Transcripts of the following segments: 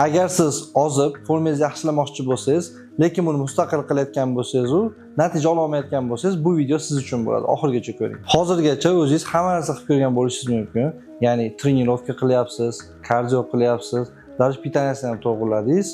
Agar siz ozib, formangizni yaxshilamoqchi bo'lsangiz, lekin buni mustaqil qilayotgan bo'lsangiz, natija ola olmayotgan bo'lsangiz, bu video siz uchun bo'ladi. Oxirigacha ko'ring. Hozirgacha o'zingiz hamma narsa qilib ko'rgan bo'lishingiz mumkin. Ya'ni trenirovka qilyapsiz, kardio qilyapsiz, даже pitaniyasini ham to'g'riladingiz,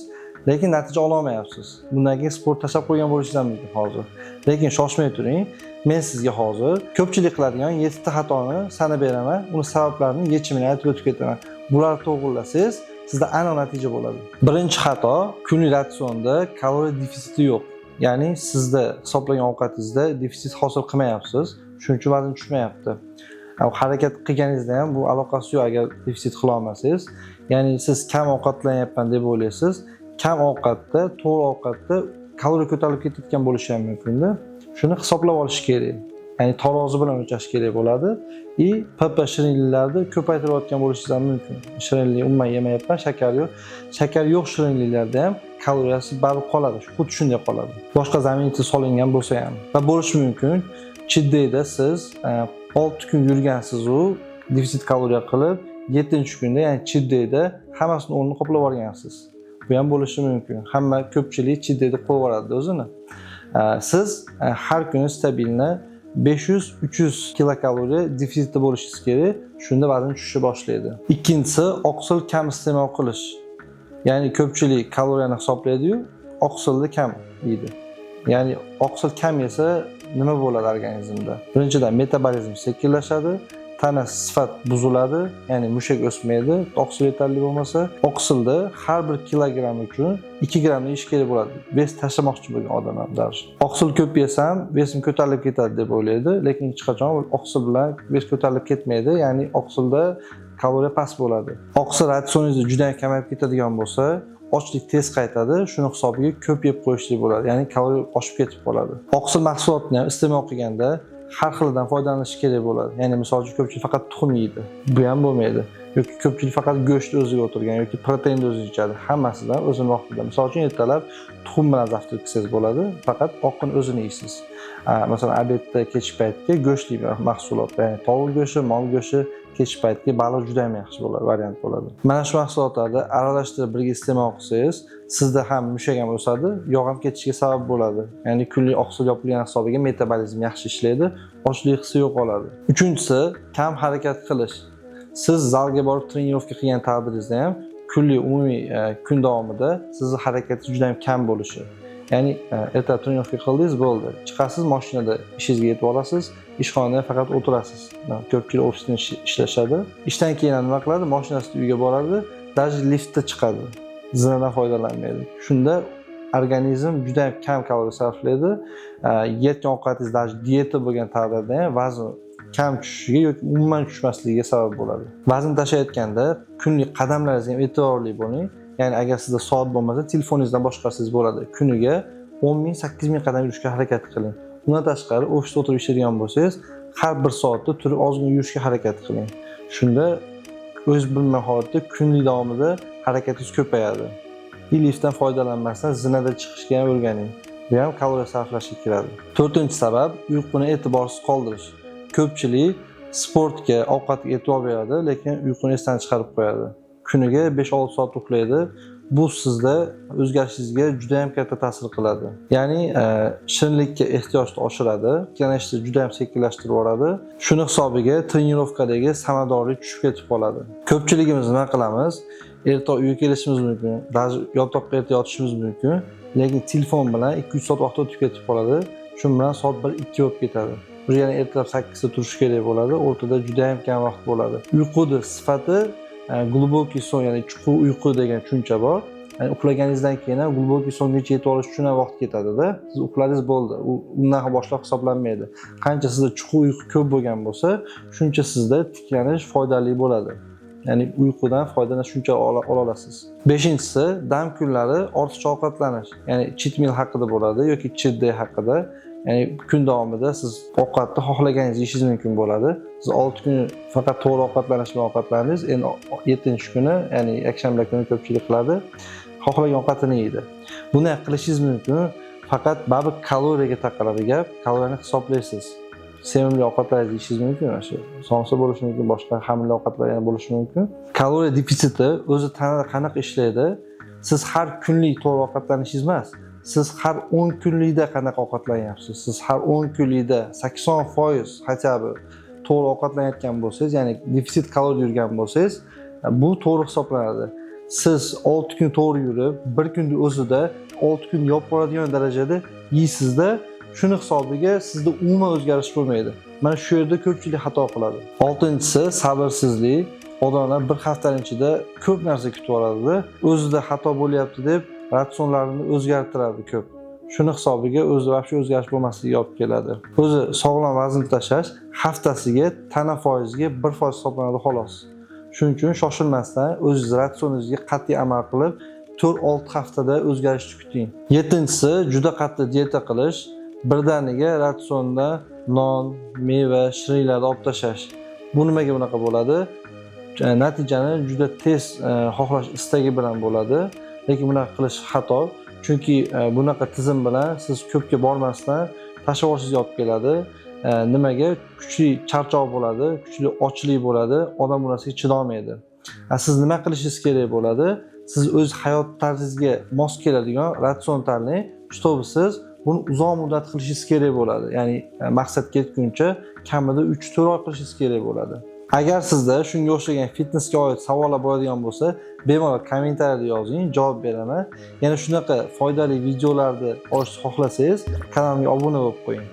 lekin natija ola olmayapsiz. Bundan keyin sport tashlab qo'ygan bo'lishingiz ham mumkin hozir. Lekin shoshmay turing. Men sizga hozir ko'pchilik qiladigan 7 ta xatoni sanab beraman, uni sabablarini, yechimini aytib o'tib ketaman. Bularni to'g'rilasangiz, sizda aniq natija bo'ladi. Birinchi xato, kunlik ratsionda kaloriya defitsiti yo'q. Ya'ni sizda hisoblagan ovqatingizda defitsit hosil qilmayapsiz, shuning uchun vazn tushmayapti. Harakat qilganingizda ham bu aloqasi yo'q agar defitsit qila olmasangiz. Ya'ni siz kam ovqatlanyapman deb o'ylaysiz. Kam ovqatda, to'g'ri ovqatda kaloriya ko'tarilib ketayotgan bo'lishi ham mumkin-da. Shuni hisoblab olish kerak. Ya'ni tarozi bilan o'lchash kerak bo'ladi. PP shirinliklarni ko'paytirayotgan bo'lishingiz ham mumkin. Shirinlik umuman yemayapman, shakar yo'q. Shakar yo'q shirinliklarda ham kaloriyasi baribir qoladi. Xuddi shunday qoladi. Boshqa zaminga solingan bo'lsa ham. Va bo'lishi mumkin, chiddayda siz 6 kun yurgansiz-u, defitsit kaloriya qilib, 7-kunda, ya'ni chiddayda hammasini o'rnini qoplab olgansiz. Bu ham bo'lishi mumkin. Hamma ko'pchilik chiddayda qo'yib yuboradi o'zini. Siz har kuni stabilni 500-300 kilokaloriya defitsitda bo'lishingiz kerak. Shunda vazn tushishni boshlaydi. Ikkinchisi, oqsil kam iste'mol qilish. Ya'ni ko'pchilik kaloriyani hisoblaydi-yu, oqsilni kam yeydi. Ya'ni oqsil kam yesa nima bo'ladi organizmda? Birinchidan metabolizm sekinlashadi, tana sifat buziladi, ya'ni mushak o'smaydi, oqsil yetarli bo'lmasa. Oqsilda har 1 kilogramm uchun 2 gramm ish kerak bo'ladi. Bes tashlamoqchi bo'lgan odam ham darsh. Oqsil ko'p yesam, besim ko'tarilib ketadi deb o'ylaydi, lekin hech qachon oqsil bilan bes ko'tarilib ketmaydi, ya'ni oqsilda kaloriya past bo'ladi. Oqsil ratsioningizda juda ham kamayib ketadigan bo'lsa, ochlik tez qaytadi, shuni hisobiga ko'p yeb qo'yishlik bo'ladi, ya'ni kaloriya oshib ketib qoladi. Oqsil mahsulotini ham iste'mol qilganda har xilidan foydalanish kerak bo'ladi. Ya'ni misol uchun ko'pchilik faqat tuxum yeydi. Bu ham bo'lmaydi. Yoki ko'pchilik faqat go'sht o'ziga o'tirgan yoki proteinni o'zi ichadi. Hammasidan o'zini vaqtida. Misol uchun ertalab tuxum bilan zavtrak qilsangiz bo'ladi, faqat oqini o'zini yeysiz. Masalan, obedda kechki paytga go'shtli mahsulotlar, ya'ni tovuq go'shti, mol go'shti kechki paytga baliq juda ham yaxshi bo'ladi, variant bo'ladi. Mana shu mahsulotlarni aralashtirib birga iste'mol qilsangiz, sizda ham mushak ham o'sadi, yog' ham ketishiga sabab bo'ladi. Ya'ni kunlik oqsil yopilgan hisobiga metabolizm yaxshi ishlaydi, ochlik hissi yo'qoladi. Uchinchisi, kam harakat qilish. Siz zalga borib trenirovka qilgan taqdiringizda ham kunlik umumiy kun davomida sizning harakatingiz juda ham kam bo'lishi. Ya'ni ertalab trenirovka qildingiz, bo'ldi. Chiqasiz, mashinada ishingizga yetib olasiz, ishxonada faqat o'tirasiz. Ko'pchilik ofisda ishlashadi. Ishdan keyin nima qiladi? Mashinasida uyga boradi, даже liftda chiqadi. Zinadan foydalanmaydi. Shunda organizm juda ham kam kaloriya sarflaydi. Yeyotgan ovqatingiz даже dieta bo'lgan taqdirda ham vazn kam tushishiga yoki umuman tushmasligiga sabab bo'ladi. Vazn tashlayotganda kunlik qadamlaringizga ham e'tiborli bo'ling. Ya'ni agar sizda soat bo'lmasa, telefoningizdan boshqarsangiz bo'ladi. Kuniga 10.000, 8.000 qadam yurishga harakat qiling. Undan tashqari ofisda o'tirib ishlaydigan bo'lsangiz, har 1 soatda turib ozgina yurishga harakat qiling. Shunda o'z bilmay holatda kunlik davomida harakatingiz ko'payadi. Liftdan foydalanmasdan zinada chiqishga ham o'rganing. Bu ham kaloriya sarflashga kiradi. 4-sabab, uyquni e'tiborsiz qoldirish. Ko'pchilik sportga, ovqatga e'tibor beradi, lekin uyquni esdan chiqarib qo'yadi. Kuniga 5-6 soat uxlaydi. Bu sizda o'zgarishingizga juda ham katta ta'sir qiladi. Ya'ni shirinlikka ehtiyojni oshiradi, tikanishni juda ham sekinlashtirib yuboradi. Shuni hisobiga trenirovkadagi samaradorlik tushib ketib qoladi. Ko'pchiligimiz nima qilamiz? Erta uyga kelishimiz mumkin, даже yotoqqa erta yotishimiz mumkin, lekin telefon bilan 2-3 soat vaqt o'tib ketib qoladi. Shu bilan soat 1-2 bo'lib ketadi. Bir yana ertalab 8 da turish kerak bo'ladi, o'rtada juda ham kam vaqt bo'ladi. Uyquning sifati glubokий son, ya'ni chuqur uyqu degan tushuncha bor. Ya'ni uxlaganingizdan keyin ham glubokий songacha yetib olish uchun ham vaqt ketadi-da. Siz uxladingiz bo'ldi. Undan boshlab hisoblanmaydi. Qancha sizda chuqur uyqu ko'p bo'lgan bo'lsa, shuncha sizda tiklanish foydali bo'ladi. Ya'ni uyqudan foydalanish shuncha ola olasiz. 5-si, dam kunlari ortiqcha ovqatlanish. Ya'ni cheat meal haqida bo'ladi yoki cheat day haqida. Ya'ni kun davomida siz ovqatni xohlaganingizni yeyishingiz mumkin bo'ladi. Siz 6 kun faqat to'g'ri ovqatlanish bilan ovqatlandingiz, endi 7-kuni, ya'ni yakshanba kuni ko'pchilik qiladi, xohlagan ovqatini yeydi. Buni qilishingiz mumkin, faqat baribir kaloriyaga taqaladi gap, kaloriyani hisoblaysiz. Sevimli ovqatlar yeyishingiz mumkin, shu somsa bo'lishi mumkin, boshqa xamirli ovqatlar ham bo'lishi mumkin. Kaloriya defitsiti o'zi tanada qanaqa ishlaydi? siz har kunlik to'g'ri ovqatlanishingiz emas. Siz har 10 kunlikda qanaqa ovqatlanyapsiz? Siz har 10 kunlikda 80% хотя бы to'g'ri ovqatlanayotgan bo'lsangiz, ya'ni defitsit kaloriya yurgan bo'lsangiz, bu to'g'ri hisoblanadi. Siz 6 kun to'g'ri yurib, 1 kunning o'zida 6 kun yopib boradigan darajada yeysizda, shuni hisobiga sizda umuman o'zgarish bo'lmaydi. Mana shu yerda ko'pchilik xato qiladi. 6-inchisi sabarsizlik. Odamlar bir haftaning ichida ko'p narsa kutib oladi, o'zida xato bo'lyapti deb ratsionlarini o'zgartiradi ko'p. Shuni hisobiga o'zida vaqti o'zgarish bo'lmasligiga olib keladi. O'zi sog'lom vazn tashlash haftasiga tana foiziga 1% hisoblanadi xolos. Shuning uchun shoshilmasdan o'zingiz ratsioningizga qat'iy amal qilib 4-6 haftada o'zgarishni kuting. 7-inchisi juda qattiq dieta qilish, birdaniga ratsionda non, meva, shirinliklarni olib tashlash. Bu nimaga bunaqa bo'ladi? Natijani juda tez xohlash istagi bilan bo'ladi, lekin bunaqa qilish xato. Chunki bunaqa tizim bilan siz ko'pga bormasdan tashlab olishingizga olib keladi. Nimaga? Kuchli charchoq bo'ladi, kuchli ochlik bo'ladi, odam bu narsaga chidolmaydi. Siz nima qilishingiz kerak bo'ladi? Siz o'z hayot tarzingizga mos keladigan ratsion tanlang, чтобы siz buni uzoq muddat qilishingiz kerak bo'ladi. Ya'ni maqsadga yetguncha kamida 3-4 oy qilishingiz kerak bo'ladi. Agar sizda shunga o'xshagan fitnessga oid savollar bo'ladigan bo'lsa, bemalol kommentariyada yozing, javob beraman. Yana shunaqa foydali videolarni olishni xohlasangiz, kanalimga obuna bo'lib qo'ying.